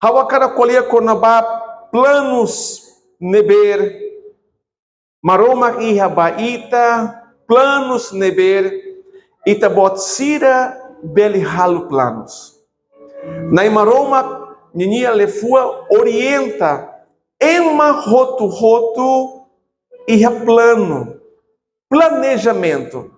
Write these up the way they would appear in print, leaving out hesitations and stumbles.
Hawakara kolia konaba planos neber, maromak iha baita, planos neber, itabot sira beli halu planos. Na maromak ninia lefua orienta, ema roto iha plano, planejamento.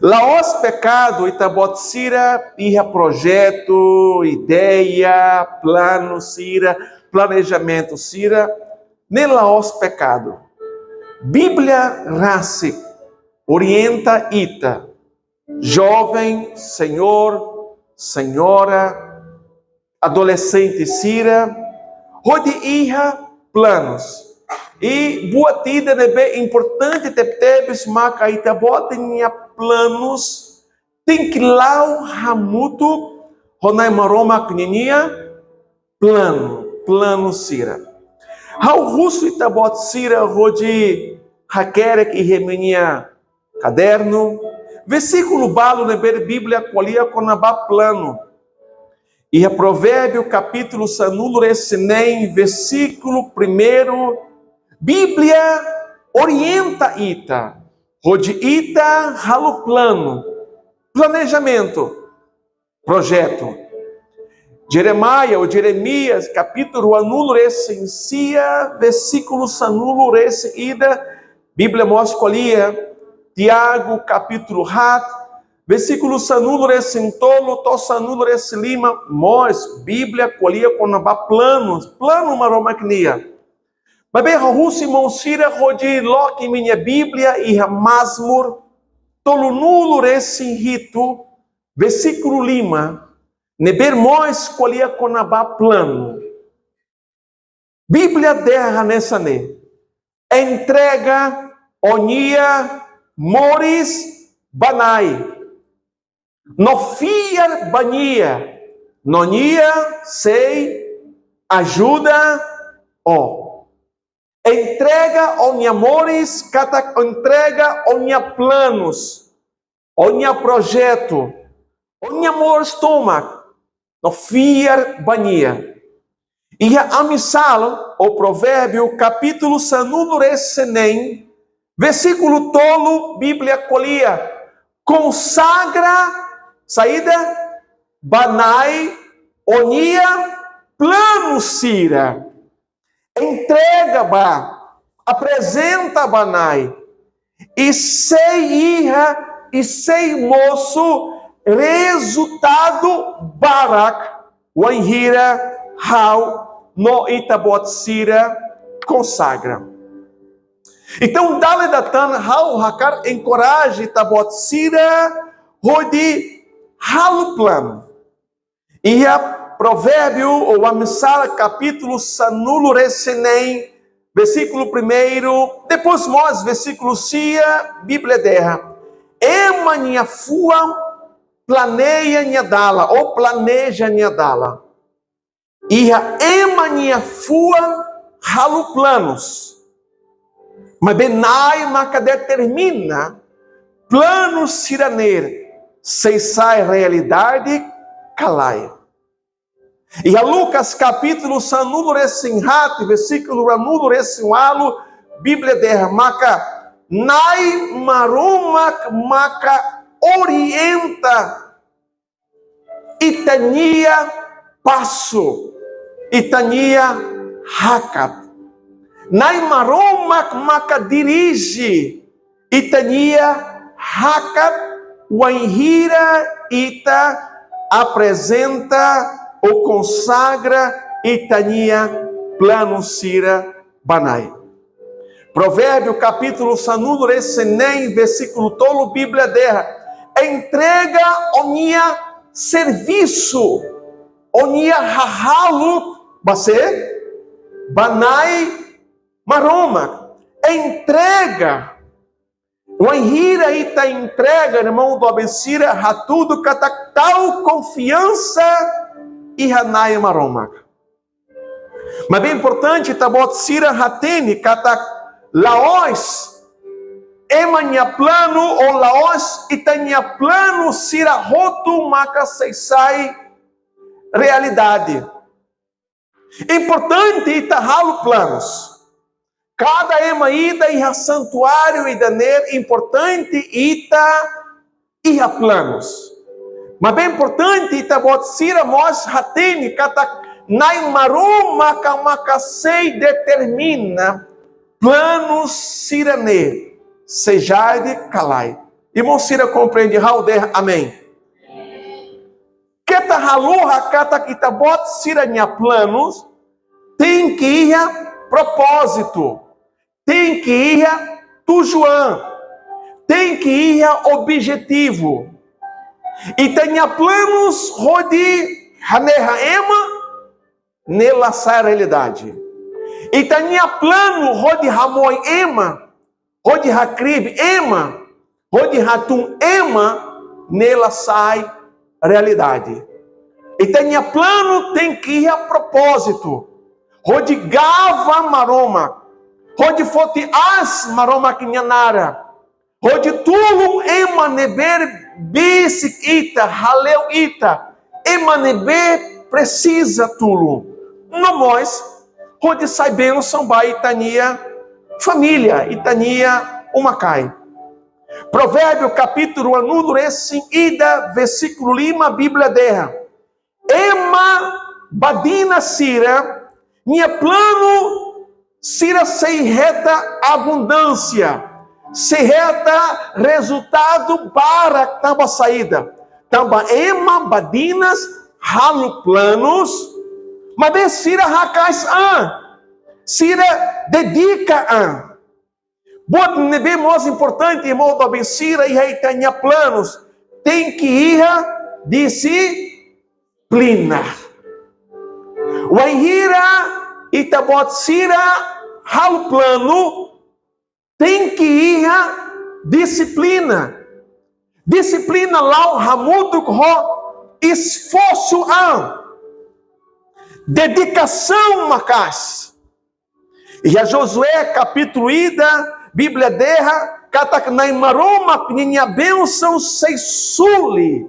Laos pecado itabot sira iha projeto, ideia, plano sira, planejamento sira, ne laos pecado. Bíblia rasik orienta ita, jovem, senhor, senhora, adolescente sira, rode iha planos. E boa tida nebe importante teptebes maka itabot tinha planos, tem que lau hamutu honai maroma kninia plano sira. Hau russo itabot sira rode hakerek e remenia caderno, versículo balo neber Bíblia colia conabá plano. E a Provérbio capítulo sanulo resinem, versículo 1, Bíblia orienta ita, rode ita halo plano, planejamento, projeto. Jeremias capítulo anulo ressencia, versículo sanulo resseida, Bíblia moscolia, Tiago capítulo hat, versículo sanulo resentolo, to sanulo reslima, Bíblia colia conabá planos, plano maromacnia. Mas bem, Rusi Monsira rodi loque minha Bíblia e Masmur, tolo nulo resinhito, versículo lima, neber Mois colia conabá plano. Bíblia derra nessa ne, entrega onia moris banai, nofia bania, nonia sei ajuda ó. Entrega onha amores, entrega onha planos, onha projeto, onha amor estômago, no fiar bania. E a Amissal, o provérbio, capítulo sanulo ressenem, versículo tolo, Bíblia colia, consagra, saída, banai, onia, plano sira. Entrega ba, apresenta banai, e sei irra, e sei moço, resultado barak, wanhira, hau, no itabot sira, consagra. Então, dale datan, hau, hakar, encoraje itabot sira, rodi, halu plano. E a Provérbio, ou Amissal, capítulo sanulo ressenem, versículo 1, depois nós, versículo sia, Bíblia derra. Ema minha fua, planeia minha dala, ou planeja minha dala. E a ema minha fua, halo planos. Mas benai maca determina, planos siraner, se sai realidade, calai. E a Lucas capítulo sanulo ressinhat, versículo anulo ressinhalo, Bíblia dermaca, nai marumak maca orienta, itania passo, itania hakat. Nai marumak maca dirige, itania hakat, wanhira ita apresenta ou consagra itania plano sira banai. Provérbio capítulo sanulo ressenem, versículo tolo, Bíblia derra, entrega onia serviço, onia hahalo, você, banai maroma, entrega, wanhira ita entrega, irmão do abensira, ratudo catactal, confiança, e hanai maromak. Mas bem importante, tabot sira hateni kata laos emanya plano ou laos itanya plano sira roto maka seisai realidade. Importante itahalo planos. Cada ema ida ia santuário ida ner, importante ia planos. Mas bem importante ita bot sira mos hateni kata nai maroma kamakasei determina planos sira ner. Sejade kalai. Irmão Sira compreende halder, amém. Keta haluha kata kita bot sira nya planos, tem que ir propósito, tem que ir tujuan, tem que ir objetivo. E tenha planos rodi haneha ema nela sai realidade. E tenha plano rodi hamoi ema, rodi hakrib ema, rodi hatum ema nela sai realidade. E tenha plano tem que ir a propósito. Rodi gava maroma, rodi foti as maroma kinyanara, rodi tulum ema neber bisik ita, haleu ita, ema nebe precisa tulum. No mois, rodi sai bênção ba itania família, itania umacai. Provérbio capítulo anudo esse ida versículo 5 a Bíblia derra. Ema badina sira minha plano sira sei reta abundância, sei reta resultado para tamba saída. Tamba ema badinas halo planos, mas bem sira hakais sira dedica Bot nebe mais importante, irmão do Abensira, e aí tenha planos, tem que ir disciplina. O Enhira e tabot sira hal plano, tem que ir disciplina. Disciplina lá o hamudo ho esforço dedicação macas. E a Josué capítulo ida Bíblia derra, kata na imaroma minha bênção sei suli,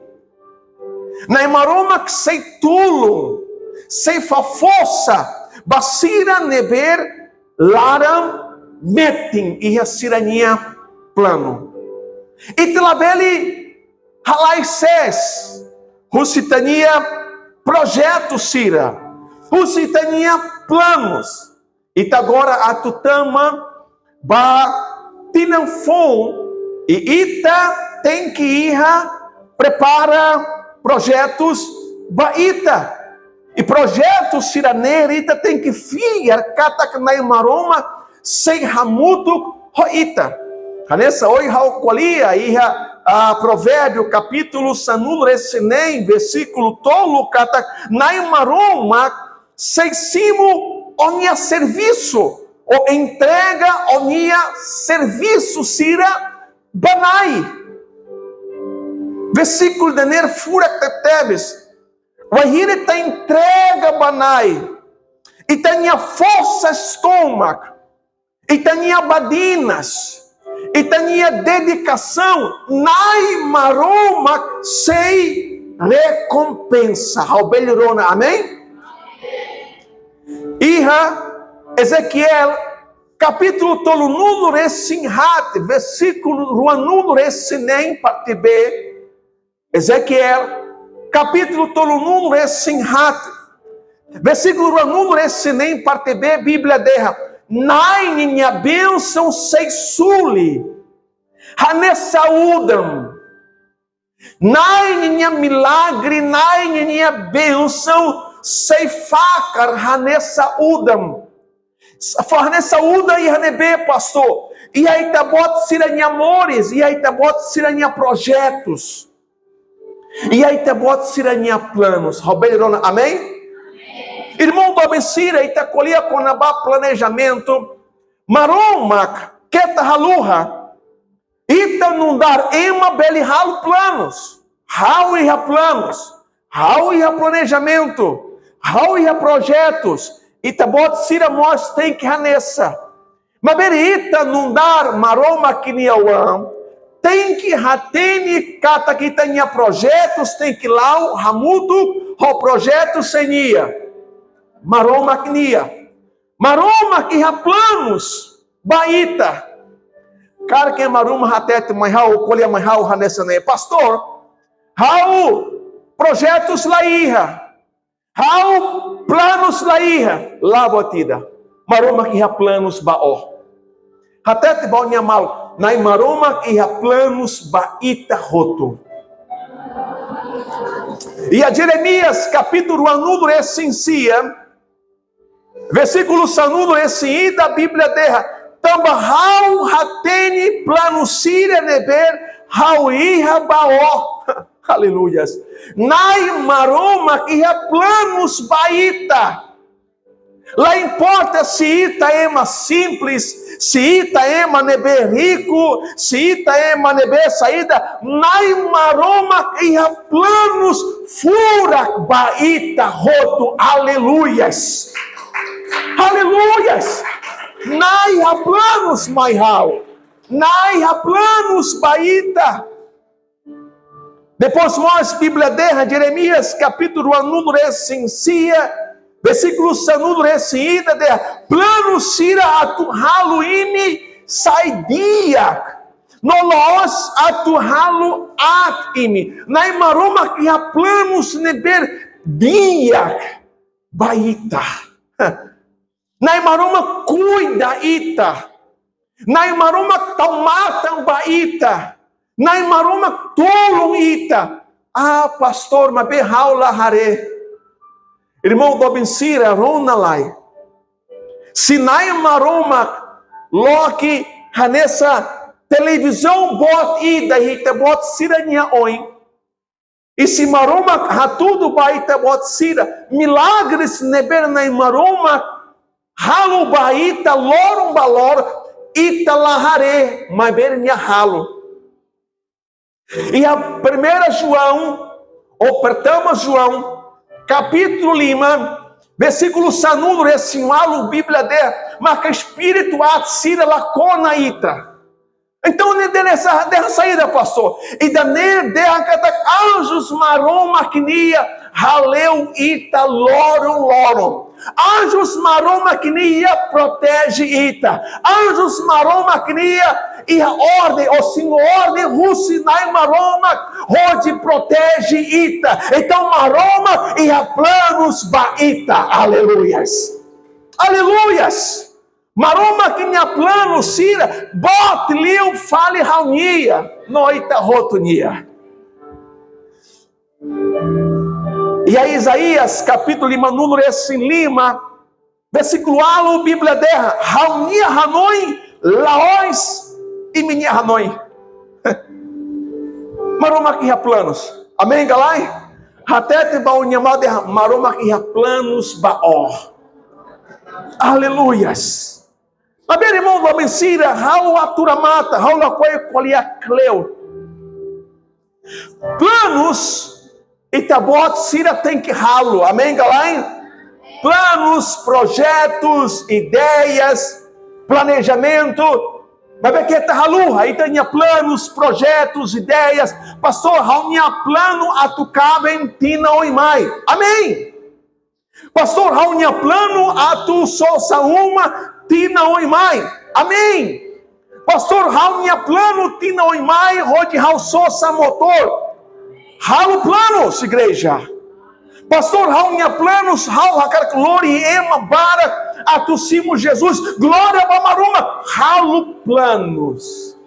na imaroma que sei tulo, sei força, basira neber laram metin e a sirania plano. E telabeli halaises, rusitania projeto sira, rusitania planos. E agora a tutama ba tinanfon e ita tem que ir prepara projetos ba ita e projetos siraneira ita tem que fiar kata na maroma sem hamuto hoita. Hanessa oi haukolia iha a provérbio capítulo sanul resinem versículo tolo kata na maroma seisimo onia serviço ou entrega onia serviço sira banai. Versículo de ner fura tetebes. O ahire ta entrega banai. E tenha força estômago. E tenha badinas. E tenha dedicação. Nai maroma sei recompensa. Halbelirona, amém? Iha Ezequiel, capítulo tolo nuno resinhat, versículo ruanuno resinem parte B. Ezequiel, capítulo tolo nuno resinhat, versículo ruanuno resinem parte B, Bíblia derra. Nai minha bênção sei suli, hanesaudam. Nai minha milagre, nai minha bênção sei facar hanesaudam. Fornece saúde e hanebe, pastor. E aí tá bota siranha amores, e aí tá bota siranha projetos. E aí tá bota siranha planos. Roberona, amém? Amém. Irmão do Abensira, e tá colhia com nabá planejamento. Maromak, keta haluha. Ita não dar ema beli halo planos. Hau e planos. Hau e planejamento. Hau e projetos. Ita bot sira mos tem que hanessa. Mas berita não dar maroma que niauam. Tem que hateni kata que tenha projetos, tem que lá o hamudo o projeto senia. Maroma knia. Maroma que ha planos baita. Cara que maruma hatete manhau colhe manhau hanesane. Pastor, hau projetos laiha. Hau planos laiha. Labotida. Maroma que ha planos baó. Hatete bau nyamal. Nai maroma que ha planos baita roto. E a Jeremias capítulo 1 essencia, versículo sanudo esse da Bíblia derra, tamba hau hateni planusire neber hau iha baó. Aleluias. Nai maroma que ha planos baita. Lá importa se ita ema simples, se ita ema nebe rico, se ita ema nebe saída, nai maroma que ha planos fura baita roto. Aleluias. Aleluias. Nai ha planos maihau. Nai ha planos baita. Depois nós, Bíblia derra, Jeremias capítulo 1 essencia, versículo sanudo recida de plano sira atuhalo ini saidia nolos atuhalo at ini na imaroma que há planos neber dia baita na imaroma cuida ita na imaroma tomata baita na imaroma tolum ita. Ah, pastor, mas berraula hare. Irmão do Bensira, Ronalai. Sinai maroma, Loki, nessa televisão bot ida, hita bot sirania oin. E se maroma, tudo baita bot sira. Milagres neber na maroma, halo baita, lorum balor, ita lahare, mas bernia halo. E a primeira João, ou pertama João, capítulo 5, versículo sanudo, ressinalo, Bíblia de, marca espírito atsira lacona ita. Então, dessa saída, pastor, e da anjos maroma knia, haleu ita, lorum. Anjos maroma knia, protege ita. Anjos maroma knia, e a ordem, o Senhor, ordem, Russinai maroma, onde protege ita. Então, maroma e a planos baita. Aleluias. Aleluias. Maroma que minha plano sira, bot liu fale raunia, noita rotunia. E a Isaías, capítulo 5, número esse lima, versículo alo, Bíblia derra, raunia hanoi, laós e minha hanoi. Maroma que planos. Amém, galai? Hatete baunyamal derra, maroma que planos baó. Aleluias. Mas meu irmão do Bensira, hau aturamata, hau la coia cleu. Planos, itabot sira tem que ralo. Amém, galera? Planos, projetos, ideias, planejamento. Mas é que tá halu, aí tem planos, projetos, ideias. Pastor, hau minha plano atucaben tina oimai. Amém. Pastor, hau minha plano atu sosa uma tina oimai. Amém. Pastor, hau minha plano tina oimai rode hau sosa motor. Hau planos, igreja. Pastor, hau minha planos hau hakar glória ema bara atucimo Jesus. Glória bamaruma. Hau planos.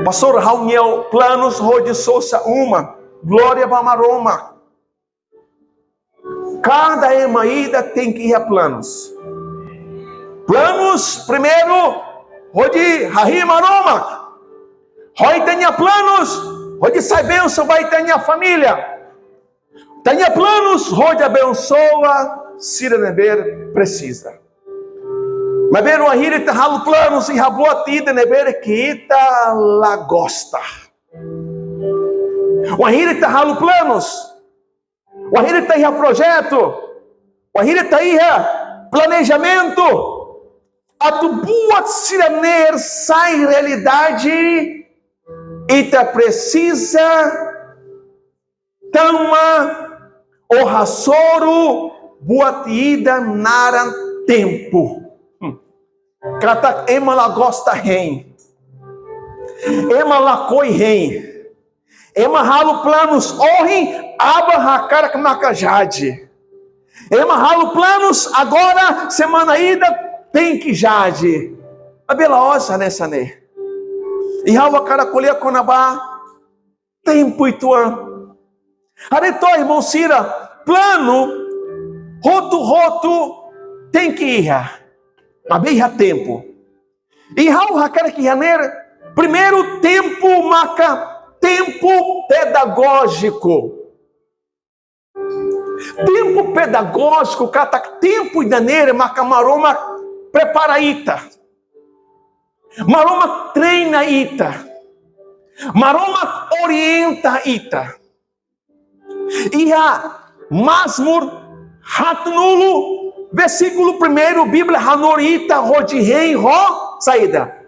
Pastor, hau minha planos rode sosa uma. Glória bamaroma. Cada emaída tem que ir a planos. Planos, primeiro, onde Rahimaroma, Roi tenha planos, onde sai bênção, vai ter a família. Tenha planos, onde abençoa, Siraneber precisa. Mas ver o Ahiri te halo planos e raboa tida neber que ita la gosta. O Ahiri te halo planos. O Ahiri te ia projeto. O Ahiri te ia planejamento. A tu boa siraner sai realidade e te precisa tama o rassoro buat ida naran tempo. Kata ema la gosta rei. Ema la coi rei. Ema halo planos orem aba hakara kmakajade. Ema halo planos agora semana ida tem que jade. A bela ossa nessa né. E hawa cara colher conabá tempo ituan. Aretó irmão Cira plano roto tem que ir. Abia tempo. E hawa cara que janeiro primeiro tempo marca tempo pedagógico. Tempo pedagógico, kata tempo idaneira, marca maroma prepara ita. Maroma treina ita. Maroma orienta ita. E a Masmur Hatnulo, versículo 1, Bíblia Hanorita, Rodrei, Ro, saída.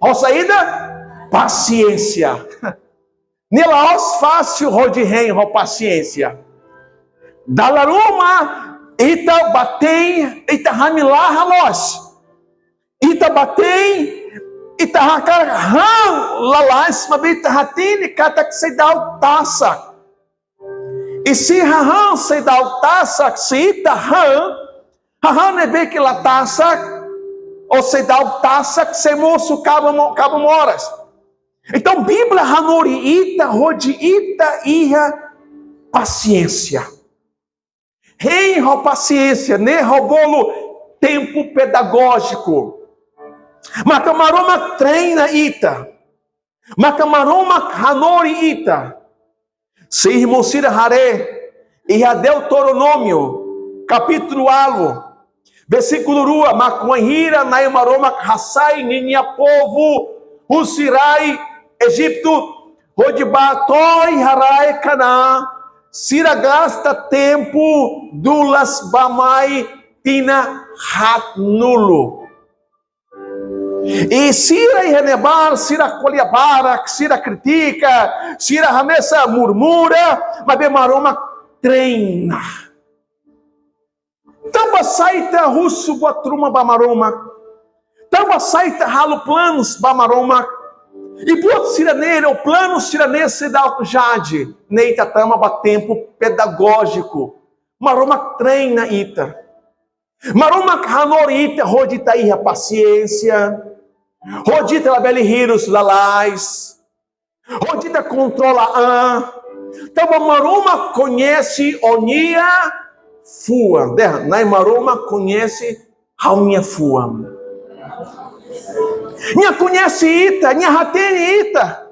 Ro, saída? Paciência. Nelaos fácil, Rodrei, Ro, paciência. Dalaruma, ita batei, ita hamilah halos. Ita batei, ita hakar han lalais, mas ita hatini kata que se dá o taça. E se han se dá o taça, se ita han nebe que la taça, ou se dá o taça que se moço cabo moras. Então Bíblia hanori ita rodi ita iha paciência. Rei ro paciência, ne robolo tempo pedagógico. Makamaroma treina ita. Makamaroma hanori ita. Se irmão Cira Hare, e a Deuteronômio, capítulo alo, versículo rua, macuanhira naimaroma hasai ninia povo, usirai Egipto, rodibatoi harai cana, Cira gasta tempo dulas bamai tina hatnulo. E Cira e Renebar, Cira colhabara, Cira critica, Cira ramessa murmura, mas Bemaroma treina. Tamba saita russo boatruma bamaroma. Tamba saita ralo planos bamaroma. E boa ciraneira, o plano ciranês se dá o jade. Neita tama batempo pedagógico. Maroma treina ita. Maroma hanorita rodita a paciência. Rodita la belihiros lalais. Rodita controla a. Então maroma conhece onia fua. Nai maroma conhece a minha fua. Nia conhece ita, nia hatene ita.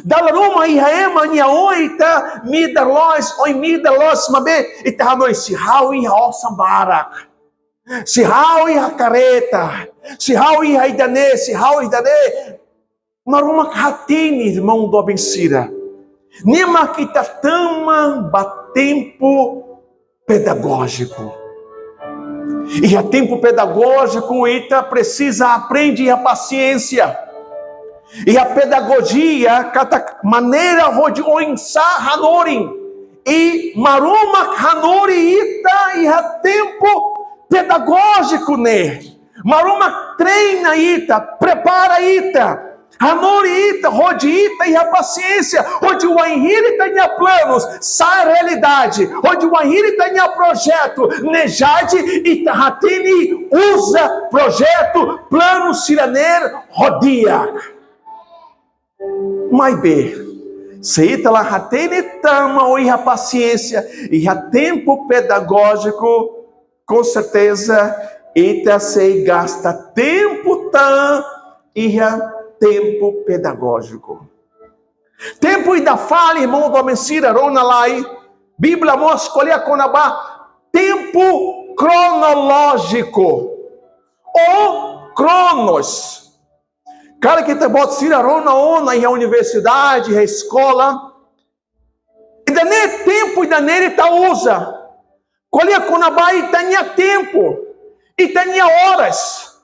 Dalaruma ihaema nia oita midalos, oi midalos mabe ita hanoi si hau iha osambarak. Si hau iha careta, si hau iha idane, si hau idane. Maruma hatene, irmão do Abencira. Nima kitatama batempo pedagógico. E a tempo pedagógico, o Ita precisa aprender a paciência. E a pedagogia, cada maneira de oensar hanorim. E maruma hanori Ita e a tempo pedagógico né. Maruma treina Ita, prepara Ita. Hanori Ita, rode Ita e a paciência. Onde o Anhiri tem planos, sai a realidade. Onde o Anhiri tem projeto, Nejade e Tahatini usa projeto, plano ciraneiro, rodia. Mas bem, se Ita la Hatini tama ou a paciência e a tempo pedagógico, com certeza Ita se gasta tempo tam e a tempo pedagógico. Tempo e da fala, irmão do Abencira, Ronalai, Bíblia mostra escolher conabá, tempo cronológico, ou cronos. Cara que te bota Cira Rona e a universidade, a escola, e daí tempo e daí tá usa. Colher conabá e tinha tempo, e tinha horas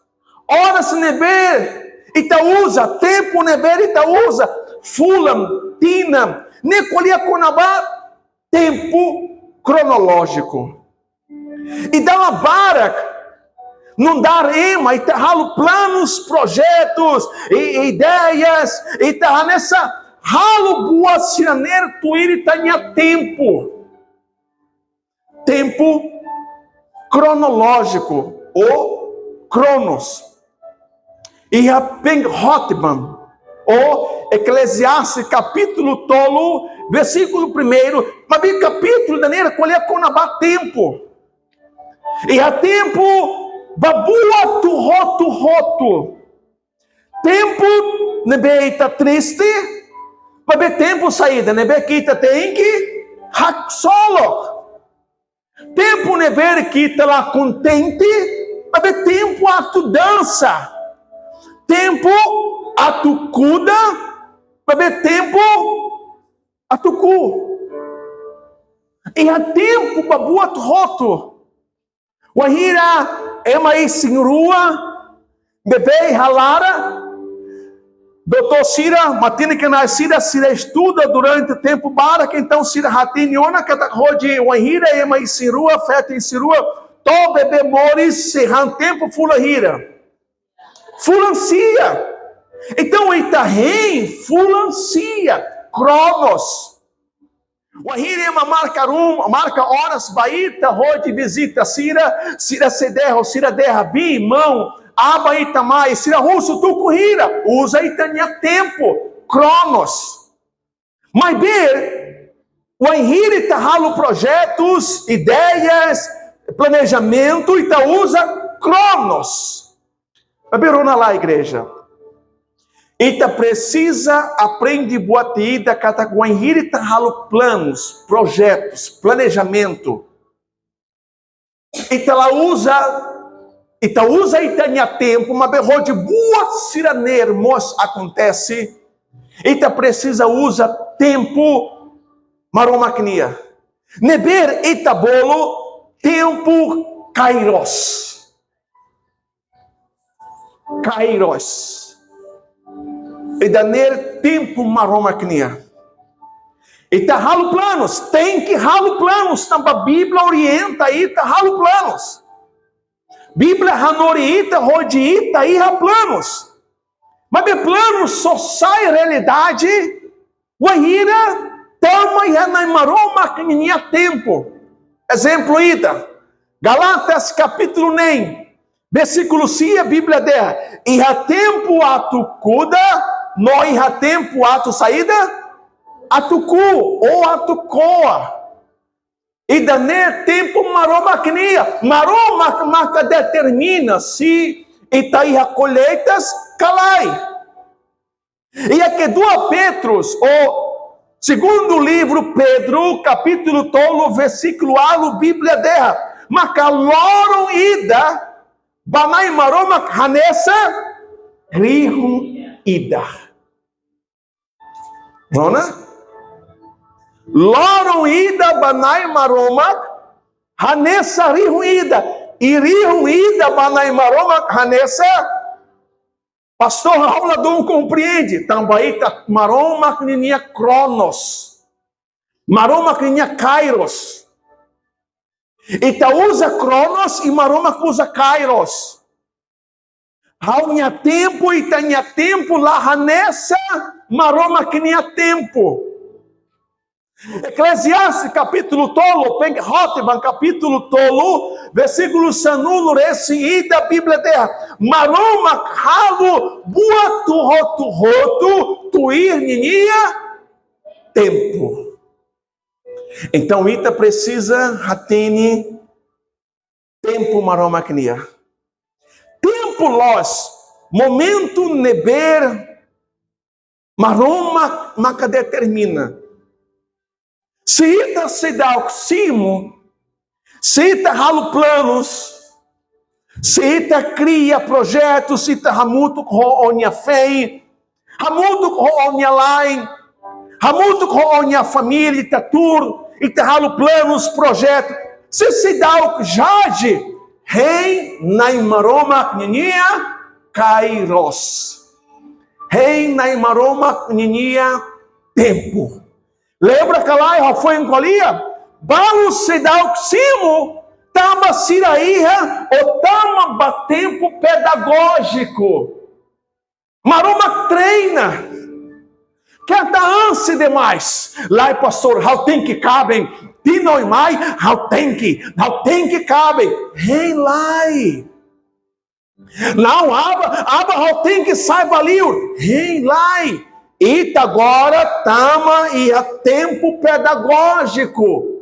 neber. Itausa, tempo neber Itausa, fulam, tinam, necolia conabá, tempo cronológico. E dá uma bara, não dar ema, e tá planos, projetos, e ideias, e tá nessa halo boa siraner tu ele tenha tempo cronológico, ou cronos, e a pen hotman, ou Eclesiastes capítulo tolo, versículo 1, mas bem capítulo da neira qual é conabá tempo, e a tempo babua tu roto, tempo nebeita triste, mas bem tempo saída, nebequita tem que hack solo. Tempo neber kita lá contente, mas tempo a tu dança. Tempo a tu cuda, mas tempo a tu cu. E a tempo babu a tu roto. Wahira ema aí senhorua, bebê halara. Doutor Sira, matina que nascida, Sira estuda durante o tempo bara, que então Sira ratiniona, que tá rode Wahira ema aí sirua, feta em sirua, to bebê moris, se han tempo fulahira. Fulancia. Então, Itahem, fulancia, cronos. Wahirema marca horas, baita, rode, visita, Sira sederra, Sira derra, bi, mão, aba itamai, Sira russo, tu corrira, usa itania tempo, cronos. Mas ver, Wahirita ralo projetos, ideias, planejamento, ita usa cronos. Aberona lá, igreja. Ita precisa aprender boatida, cataguanhirita ralo planos, projetos, planejamento. Ita lá usa itania tempo, mas berro de boa siranermos acontece. Ita precisa usa tempo maromacnia. Neber ita bolo tempo kairos. Kairos. E daner tempo maromacnia. E tá ralo planos, tem que ralo planos, também a Bíblia orienta aí, tá ralo planos. Bíblia hanoriita, rodiita aí há planos. Mas de planos só sai realidade, wahira, tama e maromacnia tempo. Exemplo ida, Galatas capítulo 9, versículo 5, a Bíblia der, e há tempo a tu cuda, nós há tempo a tu saída, a tu cu, ou a tu coa. E dané tempo maromacnia. Maromacnia determina se itaí a colheitas calai. E aqui do Petros, o segundo livro Pedro, capítulo tolo, versículo alo, Bíblia derra. Macaloram ida, banai maromac hanessa, rihum ida. Rona? Loron ida banai maromak hanessa rihuida e rihuida banai maromak hanessa. Pastor Raul não compreende. Também tá maromak ninia cronos, maromak ninia kairos. Ita usa cronos e maromak usa kairos. Raul nia tempo e tinha tempo lá hanessa maromak nia tempo. Eclesiastes capítulo tolo, Penghotman capítulo tolo, versículo sanulo, reci da Bíblia terra, maroma halo, buatu roto, tuir ninia, tempo. Então ita precisa hatene tempo maroma knia. Tempo los, momento neber, maroma maca determina. Se ita se dá o cimo, se ita ralo planos, se ita cria projetos, se ita hamuto onia fei, hamuto onia lain, hamuto onia família, ita tur, ita ralo planos, projetos, se dá o jade, rei naimaroma ninia kairos, rei naimaroma ninia tempo. Lembra que lá foi encolhia? Vamos se dar o cimo, Tama siraíha, o tama batempo pedagógico. Maroma treina. Quer dar ânsia demais. Lá, pastor, how tem que cabem. Pinoi mai, how tem que cabem. Rei lai. Não, aba, how tem que saiba ali. Rei lai. Ita agora tama e a tempo pedagógico.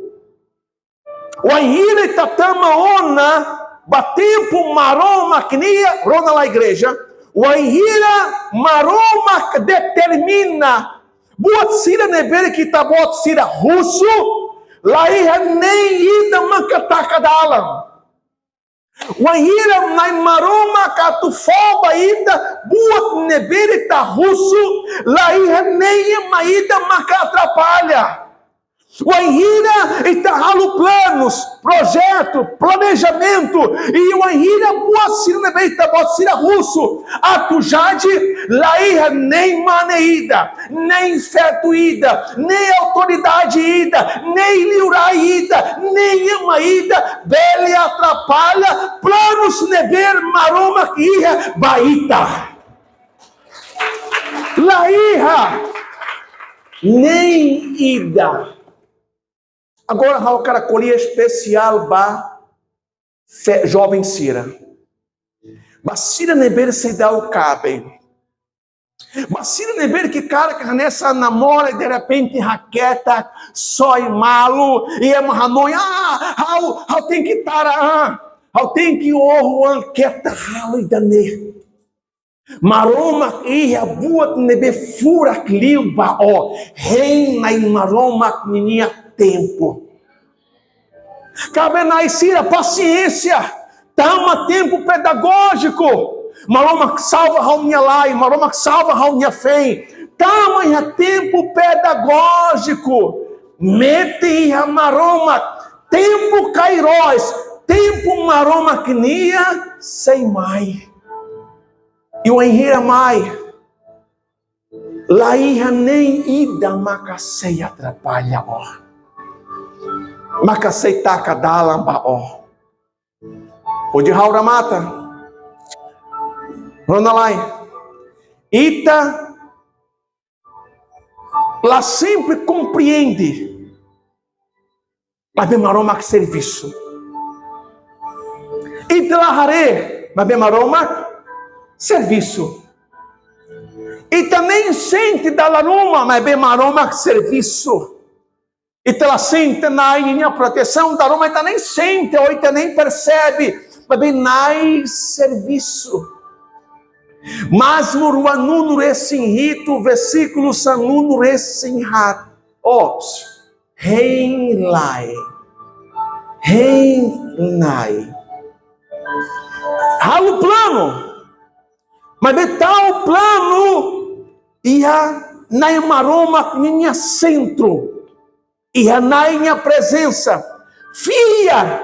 O anhira itatama ona, batempo maroma knia, rona lá igreja. O anhira maroma determina. Buat sira nebere kita buat sira russo, lá nem ida makataka dalam. O anhira nai maroma katufoba ida buat nebere ta russo, lá nem maida makatrapalha. O Anhira está ralo planos, projeto, planejamento. E o Anhira boacira nebeita boacira russo. Atujade laíra nem maneida, nem fetuída, nem autoridade ida, nem liuraída, nem amaída, bele atrapalha, planos neber maroma que baita. Laíra nem ida. Agora, a caracolia especial para jovem Cira. Mas Cira neber se dá o cabe. Mas Cira neber que cara que nessa namora e de repente raqueta, sói malo, e é hanoi, how tem que estar, how tem que orro, quieta, halo e dane. Maroma ia buat nebe fura cliba, reina em maroma minha tempo. Cabe na Cira, paciência. Tama tempo pedagógico. Maroma salva a minha lai, maroma salva a minha fé. Tama tempo pedagógico. Mete a maroma tempo kairos, tempo maroma knia sem mai. E o enhira mai. Laíha nem ida macacei atrapalha, Macacei taca dalamba, O de Raura mata. Ronalai. Ita. Lá sempre compreende. Mas bem maroma que serviço. Ita lá hare. Mas bem maroma serviço. E também sente da laruma, mas bem maroma serviço. E ela sente na minha proteção da laruma, e nem sente, ou ita nem percebe, mas bem na serviço. Mas muruanuno resinhito, versículo sanuno resinhat. Reinlai. Reinlai. Halo plano. Mas de tal plano, ia na maroma minha centro, ia na minha presença, filha,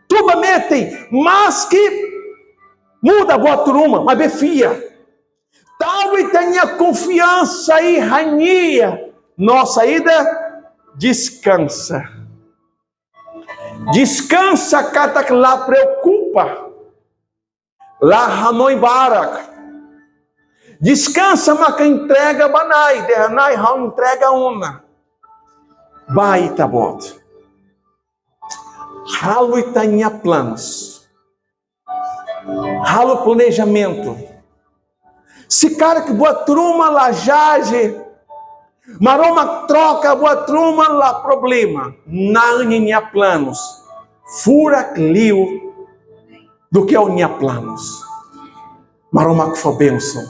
tuba metem, mas que muda boa turma, mas bem filha, tal e tenha confiança e rainha, nossa ida descansa, cata que lá preocupa. Lá Hanoi Barak. Descansa, mas que entrega banai. Derranai, hau entrega uma. Baita bot. Halo itanha planos. Halo planejamento. Se cara que boa truma lá jage. Maroma troca boa truma lá problema. Não tinha planos. Fura clio. Do que a unhar planos. Maroma que foi bênção.